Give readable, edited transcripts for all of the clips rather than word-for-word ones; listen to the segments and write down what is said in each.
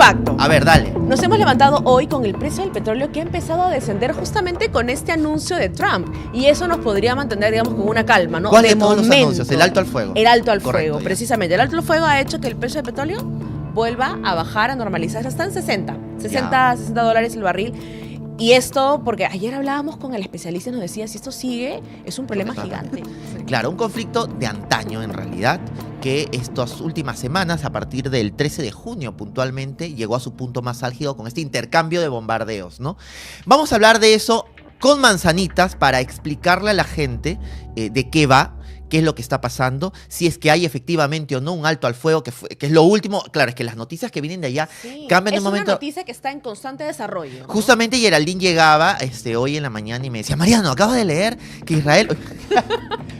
facto. A ver, dale. Nos hemos levantado hoy con el precio del petróleo que ha empezado a descender justamente con este anuncio de Trump. Y eso nos podría mantener, digamos, con una calma, ¿no? ¿Cuál de todos los anuncios? El alto al fuego. El alto al Correcto, fuego, ya. precisamente. El alto al fuego ha hecho que el precio del petróleo vuelva a bajar, a normalizarse. Está en 60 dólares el barril. Y esto, porque ayer hablábamos con el especialista y nos decía, si esto sigue, es un problema gigante. Claro, un conflicto de antaño en realidad, que estas últimas semanas, a partir del 13 de junio puntualmente, llegó a su punto más álgido con este intercambio de bombardeos, ¿no? Vamos a hablar de eso con manzanitas para explicarle a la gente de qué va, qué es lo que está pasando, si es que hay efectivamente o no un alto al fuego, que es lo último. Claro, es que las noticias que vienen de allá cambian de un momento. Es una noticia que está en constante desarrollo, ¿no? Justamente Geraldine llegaba hoy en la mañana y me decía, Mariano, acabas de leer que Israel...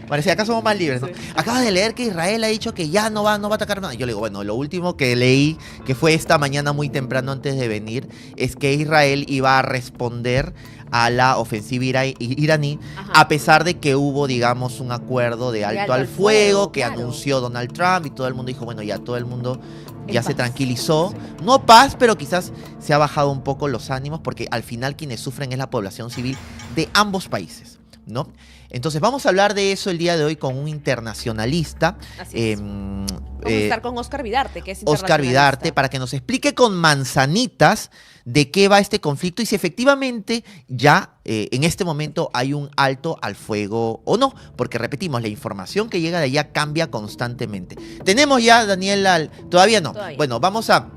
Parecía, acá somos más libres, ¿no? Sí. Acabas de leer que Israel ha dicho que ya no va a atacar nada. Yo le digo, bueno, lo último que leí, que fue esta mañana muy temprano antes de venir, es que Israel iba a responder a la ofensiva iraní, a pesar de que hubo, digamos, un acuerdo de alto al fuego que anunció Donald Trump, y todo el mundo dijo, bueno, ya todo el mundo ya se tranquilizó. Sí. No paz, pero quizás se ha bajado un poco los ánimos, porque al final quienes sufren es la población civil de ambos países, ¿no? Entonces vamos a hablar de eso el día de hoy con un internacionalista. Así es. Vamos a estar con Oscar Vidarte, que es internacionalista. Oscar Vidarte, para que nos explique con manzanitas de qué va este conflicto y si efectivamente ya en este momento hay un alto al fuego o no. Porque repetimos, la información que llega de allá cambia constantemente. ¿Tenemos ya, Daniel, todavía no? Todavía. Bueno, vamos a...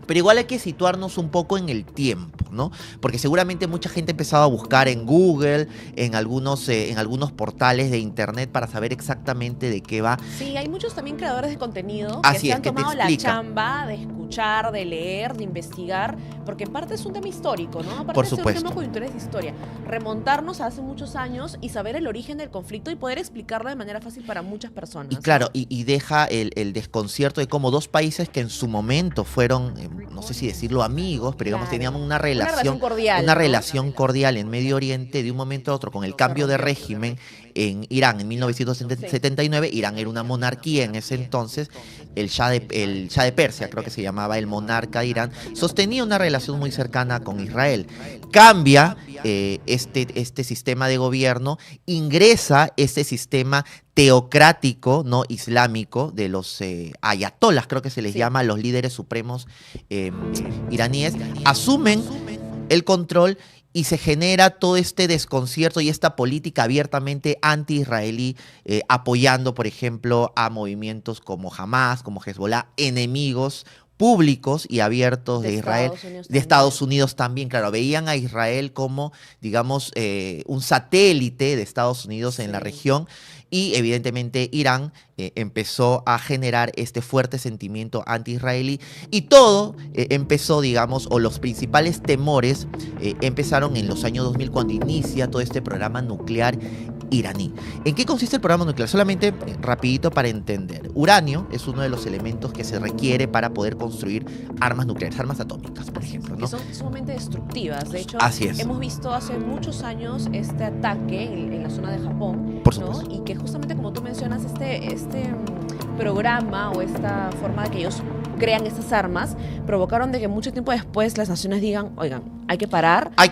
Pero igual hay que situarnos un poco en el tiempo, ¿no? Porque seguramente mucha gente ha empezado a buscar en Google, en algunos portales de internet para saber exactamente de qué va. Sí, hay muchos también creadores de contenido que se han tomado la chamba de escuchar, de leer, de investigar, porque en parte es un tema histórico, ¿no? Aparte Por de supuesto. ser un tema coyuntura de historia. Remontarnos a hace muchos años y saber el origen del conflicto y poder explicarlo de manera fácil para muchas personas. Y claro, y deja el desconcierto de cómo dos países que en su momento fueron... no sé si decirlo amigos, pero digamos teníamos una relación cordial, cordial en Medio Oriente, de un momento a otro, con el cambio de régimen en Irán en 1979. Irán era una monarquía en ese entonces, el Shah de Persia, creo que se llamaba, el monarca de Irán, sostenía una relación muy cercana con Israel. Cambia este sistema de gobierno, ingresa este sistema teocrático, no islámico, de los ayatolás, creo que se les llama, los líderes supremos iraníes, asumen el control y se genera todo este desconcierto y esta política abiertamente anti-israelí, apoyando, por ejemplo, a movimientos como Hamas, como Hezbollah, enemigos públicos y abiertos de Israel, de Estados Unidos también. Claro, veían a Israel como, digamos, un satélite de Estados Unidos en la región, y evidentemente Irán empezó a generar este fuerte sentimiento anti-israelí, y todo empezó, digamos, o los principales temores empezaron en los años 2000, cuando inicia todo este programa nuclear iraní. ¿En qué consiste el programa nuclear? Solamente rapidito para entender. Uranio es uno de los elementos que se requiere para poder construir armas nucleares, armas atómicas, por ejemplo, ¿no? Que son sumamente destructivas. De hecho, así es. Hemos visto hace muchos años este ataque en la zona de Japón, por supuesto, ¿no? Y que justamente, como tú mencionas, este programa o esta forma de que ellos crean estas armas provocaron de que mucho tiempo después las naciones digan, oigan, hay que parar, hay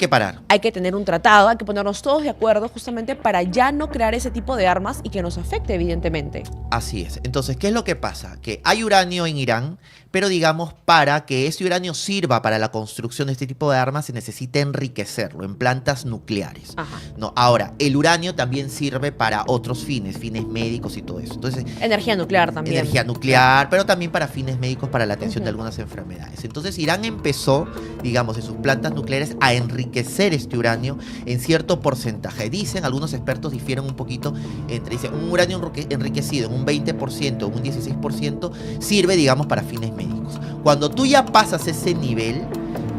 que tener un tratado, hay que ponernos todos de acuerdo justamente para ya no crear ese tipo de armas y que nos afecte evidentemente. Así es. Entonces, ¿qué es lo que pasa? Que hay uranio en Irán, pero digamos, para que ese uranio sirva para la construcción de este tipo de armas se necesita enriquecerlo en plantas nucleares. Ajá. No, ahora, el uranio también sirve para otros fines médicos y todo eso. Entonces, energía nuclear también. Energía nuclear, pero también para fines médicos, para la atención de algunas enfermedades. Entonces, Irán empezó, digamos, en sus plantas nucleares a enriquecer este uranio en cierto porcentaje. Dicen, algunos expertos difieren un poquito dicen, un uranio enriquecido en un 20%, en un 16%, sirve, digamos, para fines médicos. Cuando tú ya pasas ese nivel,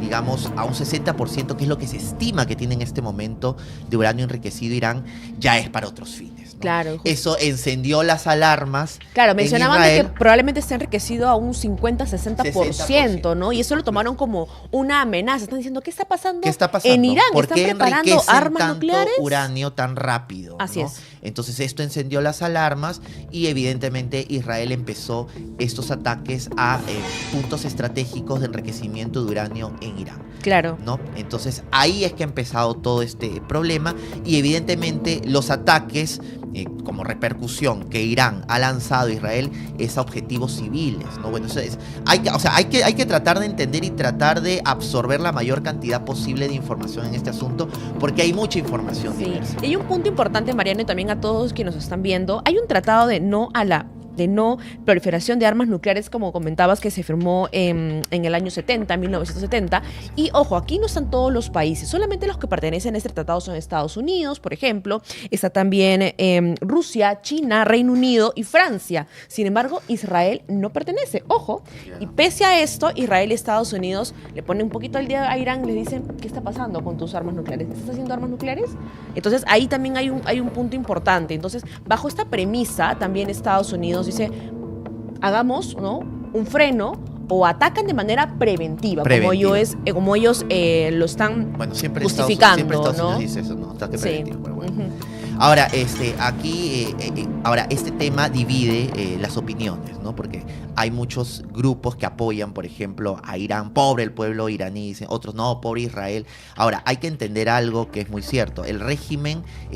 digamos, a un 60%, que es lo que se estima que tiene en este momento de uranio enriquecido Irán, ya es para otros fines, ¿no? Claro. Eso encendió las alarmas. Claro, mencionaban de que probablemente esté enriquecido a un 50-60%, ¿no? Y eso lo tomaron como una amenaza. Están diciendo, ¿qué está pasando? ¿Qué está pasando? En Irán? ¿Por ¿Están qué preparando armas tanto nucleares? uranio tan rápido? Así ¿no? es. Entonces esto encendió las alarmas y evidentemente Israel empezó estos ataques a puntos estratégicos de enriquecimiento de uranio en Irán. Claro. ¿No? Entonces ahí es que ha empezado todo este problema y evidentemente los ataques como repercusión que Irán ha lanzado a Israel es a objetivos civiles, ¿no? Bueno, eso es, hay que tratar de entender y tratar de absorber la mayor cantidad posible de información en este asunto, porque hay mucha información diversa. Y hay un punto importante, Mariano, y también a todos quienes nos están viendo. Hay un tratado de no proliferación de armas nucleares, como comentabas, que se firmó en el año 1970. Y ojo, aquí no están todos los países, solamente los que pertenecen a este tratado son Estados Unidos, por ejemplo, está también Rusia, China, Reino Unido y Francia. Sin embargo, Israel no pertenece, ojo, y pese a esto, Israel y Estados Unidos le ponen un poquito al día a Irán y le dicen, ¿qué está pasando con tus armas nucleares? ¿Estás haciendo armas nucleares? Entonces ahí también hay un punto importante. Entonces, bajo esta premisa, también Estados Unidos dice, hagamos, ¿no?, un freno, o atacan de manera preventiva. Como ellos lo están justificando. Siempre Estados Unidos dice eso, ¿no? Ataque preventivo. Pero bueno. Ahora, ahora, este tema divide las opiniones, ¿no? Porque hay muchos grupos que apoyan, por ejemplo, a Irán, pobre el pueblo iraní, dicen, otros no, pobre Israel. Ahora, hay que entender algo que es muy cierto. El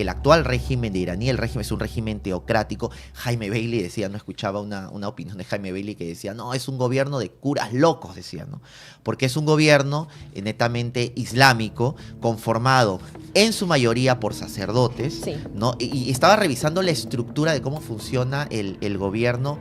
actual régimen de iraní, el régimen es un régimen teocrático. Jaime Bailey decía, no escuchaba una opinión de Jaime Bailey que decía, no, es un gobierno de curas locos, decía, ¿no? Porque es un gobierno netamente islámico, conformado en su mayoría por sacerdotes, sí, ¿no? Y estaba revisando la estructura de cómo funciona el gobierno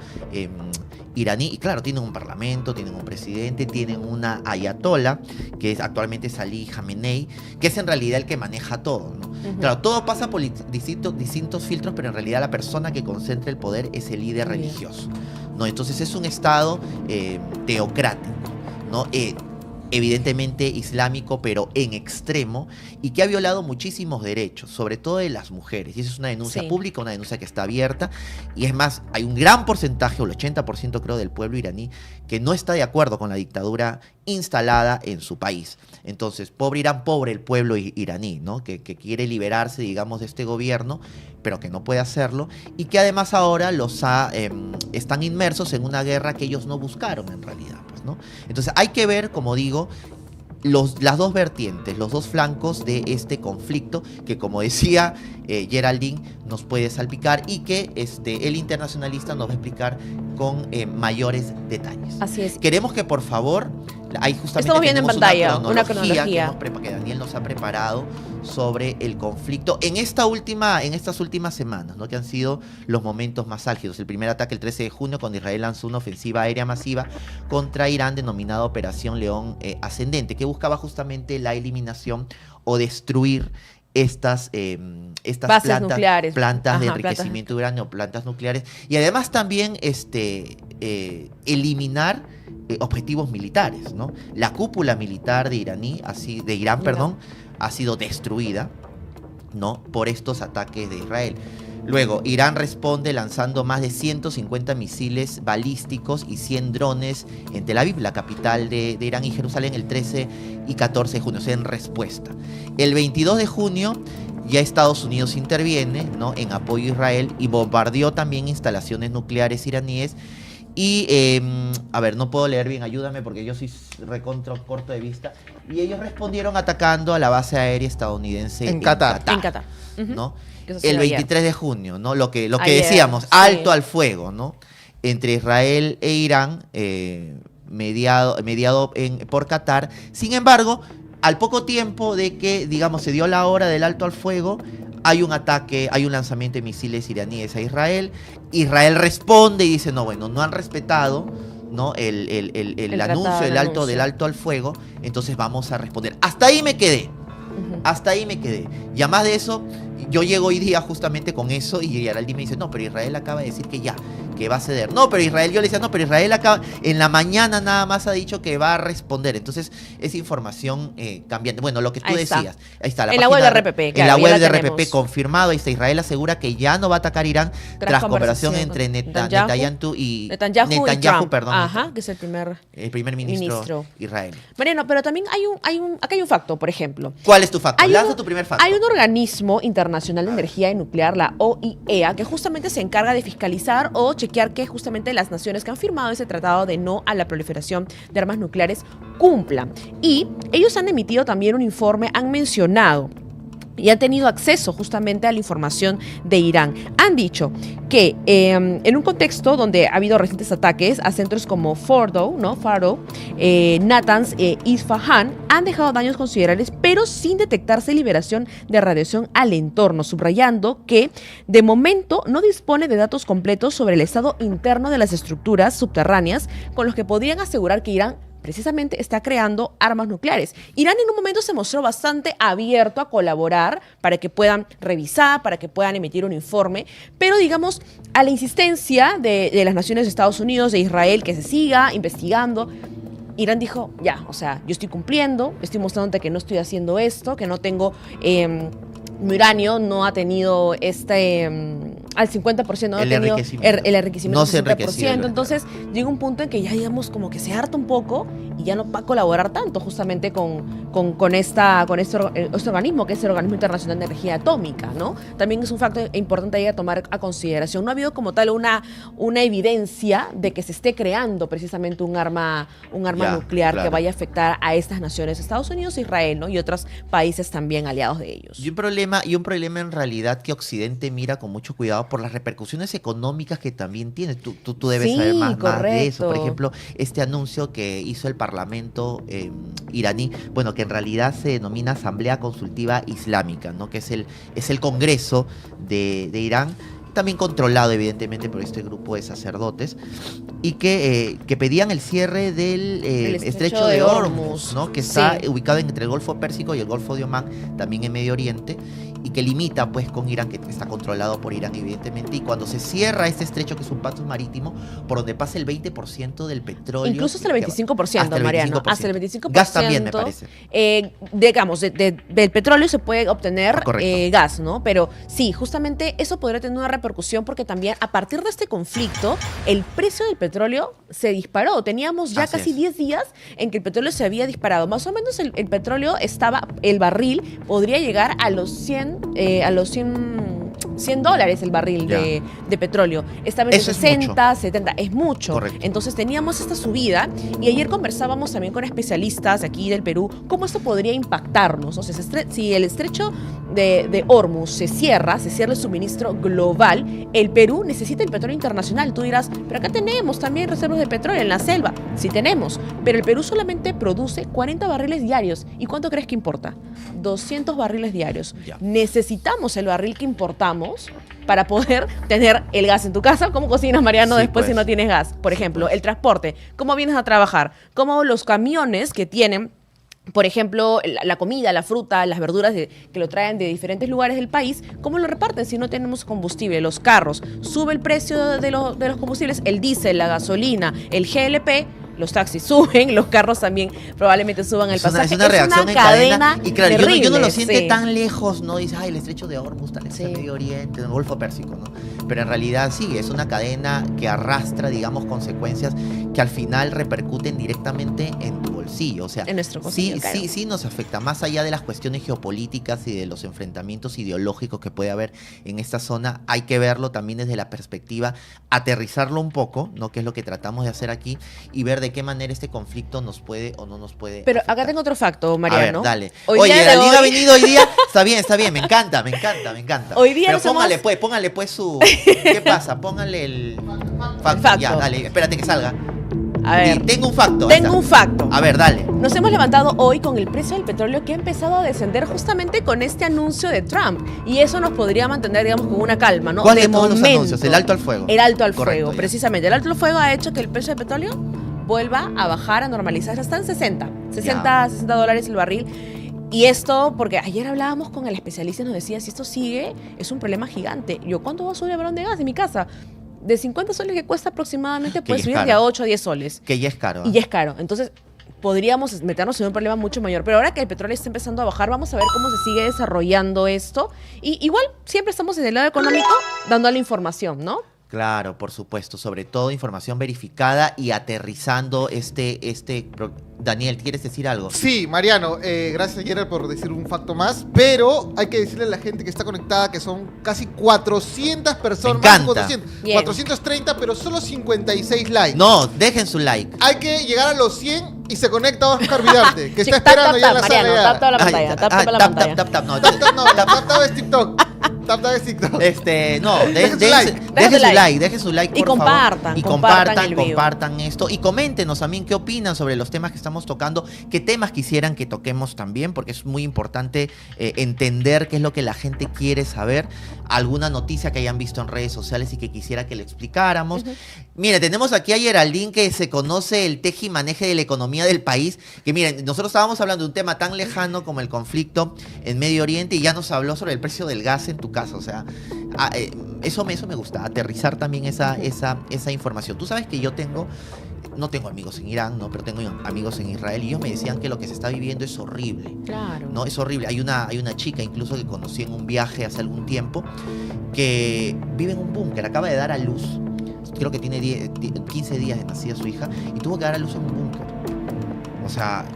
iraní. Y claro, tienen un parlamento, tienen un presidente, tienen una ayatollah, que es actualmente Ali Khamenei, que es en realidad el que maneja todo, ¿no? Claro, todo pasa por distintos filtros, pero en realidad la persona que concentra el poder es el líder religioso, ¿no? Entonces es un estado teocrático, ¿no? Evidentemente islámico, pero en extremo, y que ha violado muchísimos derechos, sobre todo de las mujeres. Y esa es una denuncia pública, una denuncia que está abierta. Y es más, hay un gran porcentaje, el 80% creo, del pueblo iraní, que no está de acuerdo con la dictadura instalada en su país. Entonces, pobre Irán, pobre el pueblo iraní, ¿no? Que quiere liberarse, digamos, de este gobierno, pero que no puede hacerlo, y que además ahora están inmersos en una guerra que ellos no buscaron en realidad, pues, ¿no? Entonces hay que ver, como digo, las dos vertientes, los dos flancos de este conflicto, que como decía Geraldine, nos puede salpicar y que el internacionalista nos va a explicar con mayores detalles. Así es. Queremos que por favor, ahí justamente estamos viendo en pantalla una cronología que Daniel nos ha preparado sobre el conflicto en estas últimas semanas, ¿no? Que han sido los momentos más álgidos. El primer ataque el 13 de junio, cuando Israel lanzó una ofensiva aérea masiva contra Irán denominada Operación León Ascendente, que buscaba justamente la eliminación o destruir estas plantas de enriquecimiento de uranio, plantas nucleares, y además también eliminar objetivos militares, ¿no? La cúpula militar de Irán, ha sido destruida, ¿no?, por estos ataques de Israel. Luego, Irán responde lanzando más de 150 misiles balísticos y 100 drones en Tel Aviv, la capital de Irán, y Jerusalén, el 13 y 14 de junio, o sea, en respuesta. El 22 de junio ya Estados Unidos interviene, ¿no?, en apoyo a Israel, y bombardeó también instalaciones nucleares iraníes. Y, no puedo leer bien, ayúdame porque yo soy recontra corto de vista. Y ellos respondieron atacando a la base aérea estadounidense en Qatar. ¿No? El 23 de junio, ¿no? Lo que decíamos, alto al fuego, ¿no?, entre Israel e Irán, mediado por Qatar. Sin embargo, al poco tiempo de que, digamos, se dio la hora del alto al fuego, hay un ataque, hay un lanzamiento de misiles iraníes a Israel. Israel responde y dice, no han respetado, ¿no?, el anuncio del alto al fuego, entonces vamos a responder. Hasta ahí me quedé. Y además de eso, yo llego hoy día justamente con eso, y Geraldine me dice, no, pero Israel acaba de decir que que va a ceder. No, pero Israel, yo le decía, no, pero Israel acaba, en la mañana nada más ha dicho que va a responder. Entonces, es información cambiante. Bueno, lo que tú decías. Ahí está. En la web de RPP. En la web de RPP confirmado. Ahí está. Israel asegura que ya no va a atacar Irán tras conversación entre Netanyahu y Netanyahu, perdón. Ajá, que es el primer ministro Israel. Mariano, pero también acá hay un facto, por ejemplo. ¿Cuál es tu facto? Lanza tu primer facto. Hay un organismo internacional de energía nuclear, la OIEA, que justamente se encarga de fiscalizar o chequear que justamente las naciones que han firmado ese tratado de no a la proliferación de armas nucleares cumplan. Y ellos han emitido también un informe, han mencionado y han tenido acceso justamente a la información de Irán. Han dicho que en un contexto donde ha habido recientes ataques a centros como Fordow, Natanz e Isfahan, han dejado daños considerables, pero sin detectarse liberación de radiación al entorno, subrayando que de momento no dispone de datos completos sobre el estado interno de las estructuras subterráneas con los que podrían asegurar que Irán precisamente está creando armas nucleares. Irán en un momento se mostró bastante abierto a colaborar para que puedan revisar, para que puedan emitir un informe, pero digamos, a la insistencia de las naciones de Estados Unidos, de Israel, que se siga investigando, Irán dijo, ya, o sea, yo estoy cumpliendo, estoy mostrándote que no estoy haciendo esto, que no tengo... mi uranio no ha tenido al 50%, no ha tenido el enriquecimiento del 50%. Entonces llega un punto en que ya digamos como que se harta un poco y ya no va a colaborar tanto justamente con este organismo, que es el Organismo Internacional de Energía Atómica, ¿no? También es un factor importante ahí a tomar a consideración. No ha habido como tal una evidencia de que se esté creando precisamente un arma nuclear que vaya a afectar a estas naciones, Estados Unidos, Israel, ¿no? Y otros países también aliados de ellos. Y un problema en realidad que Occidente mira con mucho cuidado por las repercusiones económicas que también tiene. Tú debes saber más de eso. Por ejemplo, este anuncio que hizo el Parlamento iraní, bueno, que en realidad se denomina Asamblea Consultiva Islámica, ¿no? Que es el Congreso de Irán, también controlado evidentemente por este grupo de sacerdotes, y que pedían el cierre del estrecho de Hormuz, ¿no? Que está ubicado entre el Golfo Pérsico y el Golfo de Omán, también en Medio Oriente, y que limita pues con Irán, que está controlado por Irán evidentemente, y cuando se cierra este estrecho, que es un paso marítimo por donde pasa el 20% del petróleo, incluso hasta el 25%, Mariano, hasta el 25%. Gas también, me parece. Digamos, del petróleo se puede obtener gas, ¿no? Pero sí, justamente eso podría tener una repercusión, porque también a partir de este conflicto el precio del petróleo se disparó. Teníamos ya casi 10 días en que el petróleo se había disparado. Más o menos el petróleo el barril podría llegar a los $100 el barril de petróleo. Estaba en 60, 70, es mucho. Correcto. Entonces teníamos esta subida, y ayer conversábamos también con especialistas aquí del Perú cómo esto podría impactarnos. O sea, si el estrecho de Hormuz se cierra el suministro global, el Perú necesita el petróleo internacional. Tú dirás, pero acá tenemos también reservas de petróleo en la selva. Sí tenemos, pero el Perú solamente produce 40 barriles diarios. ¿Y cuánto crees que importa? 200 barriles diarios. Necesitamos el barril que importamos para poder tener el gas en tu casa. ¿Cómo cocinas, Mariano, después si no tienes gas? Por ejemplo, el transporte. ¿Cómo vienes a trabajar? ¿Cómo los camiones que tienen, por ejemplo, la comida, la fruta, las verduras que lo traen de diferentes lugares del país, cómo lo reparten si no tenemos combustible? Los carros, sube el precio de los combustibles, el diésel, la gasolina, el GLP, los taxis suben, los carros también probablemente suban el pasaje. Es una reacción en cadena. Y claro, terrible, yo no lo siente tan lejos, ¿no? Dices, el estrecho de Hormuz, tan lejos en Medio Oriente, en el Golfo Pérsico, ¿no? Pero en realidad sí, es una cadena que arrastra, digamos, consecuencias que al final repercuten directamente en tu bolsillo. O sea, en nuestro bolsillo, sí nos afecta, más allá de las cuestiones geopolíticas y de los enfrentamientos ideológicos que puede haber en esta zona. Hay que verlo también desde la perspectiva, aterrizarlo un poco, ¿no? Que es lo que tratamos de hacer aquí, y ver de qué manera este conflicto nos puede o no nos puede Pero afectar. Acá tengo otro facto, Mariano. A ver, dale. Oye, la Liga ha venido hoy día. Está bien, me encanta. Hoy día pero póngale pues su... ¿Qué pasa? Póngale el facto. Ya, dale, espérate que salga. A ver, tengo un facto. A ver, dale. Nos hemos levantado hoy con el precio del petróleo, que ha empezado a descender justamente con este anuncio de Trump. Y eso nos podría mantener, digamos, con una calma, ¿no? ¿Cuál de todos los anuncios? El alto al fuego. El alto al fuego, precisamente. El alto al fuego ha hecho que el precio del petróleo vuelva a bajar, a normalizarse. Está en 60 dólares el barril. Y esto, porque ayer hablábamos con el especialista y nos decía, si esto sigue, es un problema gigante. ¿Cuánto va a subir el balón de gas en mi casa? de 50 soles que cuesta aproximadamente puede subir de a 8 a 10 soles. Que ya es caro. Y ya es caro. Entonces, podríamos meternos en un problema mucho mayor. Pero ahora que el petróleo está empezando a bajar, vamos a ver cómo se sigue desarrollando esto. Y igual, siempre estamos en el lado económico dando la información, ¿no? Claro, por supuesto, sobre todo información verificada y aterrizando Daniel, ¿quieres decir algo? Sí, Mariano, gracias Gerard por decir un facto más, pero hay que decirle a la gente que está conectada que son casi 400 personas, más de 400, 430, pero solo 56 likes. No, dejen su like. Hay que llegar a los 100 y se conecta Oscar Vidarte, que está esperando ya en la Mariano, sala. Tap la pantalla, tap la pantalla. Tap es TikTok. Dejen su like, por favor. Y compartan esto. Y coméntenos también qué opinan sobre los temas que estamos tocando, qué temas quisieran que toquemos también, porque es muy importante entender qué es lo que la gente quiere saber, alguna noticia que hayan visto en redes sociales y que quisiera que le explicáramos. Mire, tenemos aquí a Geraldine, que se conoce el tejimaneje de la economía del país, que miren, nosotros estábamos hablando de un tema tan lejano como el conflicto en Medio Oriente y ya nos habló sobre el precio del gas en tu casa, o sea, eso me gusta, aterrizar también esa información. Tú sabes que yo no tengo amigos en Irán, ¿no? Pero tengo amigos en Israel y ellos me decían que lo que se está viviendo es horrible. Claro. ¿No? Es horrible. Hay una chica incluso que conocí en un viaje hace algún tiempo que vive en un búnker, acaba de dar a luz. Creo que tiene 15 días de nacida su hija y tuvo que dar a luz en un búnker. O sea,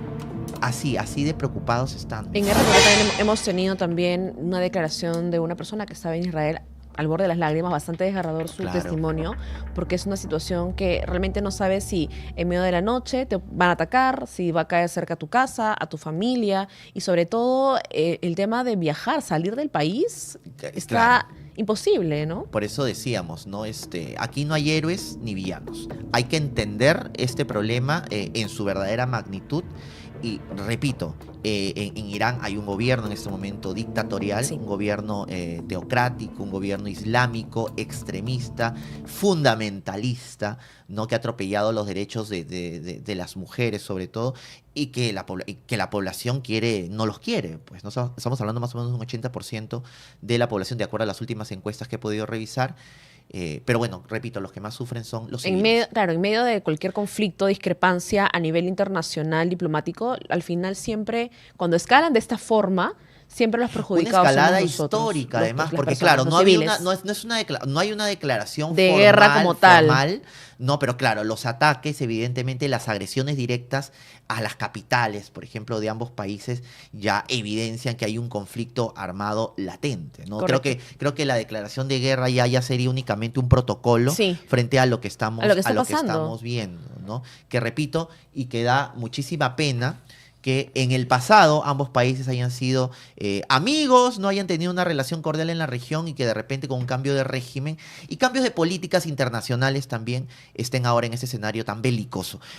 así de preocupados están. En RTP también hemos tenido también una declaración de una persona que estaba en Israel al borde de las lágrimas, bastante desgarrador su testimonio, porque es una situación que realmente no sabes si en medio de la noche te van a atacar, si va a caer cerca a tu casa, a tu familia, y sobre todo el tema de viajar, salir del país, está imposible, ¿no? Por eso decíamos, ¿no? Aquí no hay héroes ni villanos. Hay que entender este problema en su verdadera magnitud. Y repito, en Irán hay un gobierno en este momento dictatorial, un gobierno teocrático, un gobierno islámico, extremista, fundamentalista, ¿no? Que ha atropellado los derechos de las mujeres sobre todo, y que la población no los quiere. Pues, ¿no? Estamos hablando más o menos de un 80% de la población, de acuerdo a las últimas encuestas que he podido revisar. Pero bueno, repito, los que más sufren son los civiles. En medio de cualquier conflicto, discrepancia a nivel internacional, diplomático, al final siempre, cuando escalan de esta forma, siempre los perjudicados una escalada somos nosotros, histórica, además, porque personas, claro, no hay una declaración de formal, guerra como tal. Formal, no, pero claro, los ataques, evidentemente, las agresiones directas a las capitales, por ejemplo, de ambos países, ya evidencian que hay un conflicto armado latente, ¿no? Creo que la declaración de guerra ya sería únicamente un protocolo frente a lo que estamos viendo, ¿no? Que repito, y que da muchísima pena que en el pasado ambos países hayan sido amigos, no hayan tenido una relación cordial en la región y que de repente con un cambio de régimen y cambios de políticas internacionales también estén ahora en ese escenario tan belicoso.